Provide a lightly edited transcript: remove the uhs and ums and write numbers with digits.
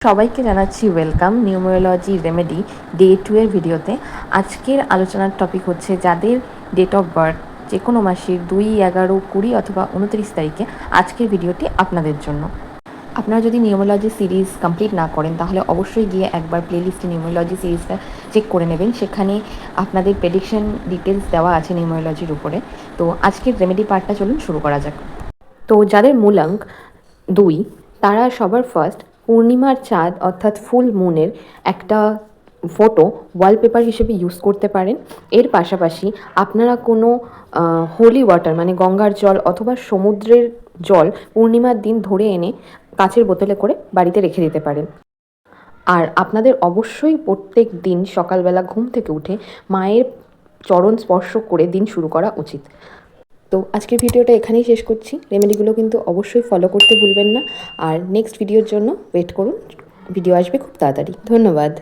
সবাইকে জানাচ্ছি welcome numerology remedy day 2 এর ভিডিওতে। আজকের আলোচনার টপিক হচ্ছে যাদের ডেট অফ বার্থ যে কোনো মাসের 2, 11, 20 অথবা 29 তারিখে আজকের ভিডিওটি আপনাদের জন্য। আপনারা যদি নিউমেরোলজি সিরিজ কমপ্লিট না করেন তাহলে অবশ্যই গিয়ে একবার প্লেলিস্টে নিউমেরোলজি সিরিজটা চেক করে নেবেন। সেখানে আপনাদের প্রেডিকশন ডিটেলস দেওয়া আছে নিউমেরোলজির উপরে। তো আজকের রেমেডি পার্টটা চলুন শুরু করা যাক। তো যাদের মূলাঙ্ক 2 তারা সবার ফার্স্ট পূর্ণিমার চাঁদ অর্থাৎ ফুল মুনের একটা ফটো ওয়ালপেপার হিসেবে ইউজ করতে পারেন। এর পাশাপাশি আপনারা কোনো হোলি ওয়াটার মানে গঙ্গার জল অথবা সমুদ্রের জল পূর্ণিমার দিন ধরে এনে কাচের বোতলে করে বাড়িতে রেখে দিতে পারেন। আর আপনাদের অবশ্যই প্রত্যেক দিন সকালবেলা ঘুম থেকে উঠে মায়ের চরণ স্পর্শ করে দিন শুরু করা উচিত। তো আজকের ভিডিওটা এখানেই শেষ করছি। রেমেডিগুলো কিন্তু অবশ্যই ফলো করতে ভুলবেন না। আর নেক্সট ভিডিওর জন্য ওয়েট করুন, ভিডিও আসবে খুব তাড়াতাড়ি। ধন্যবাদ।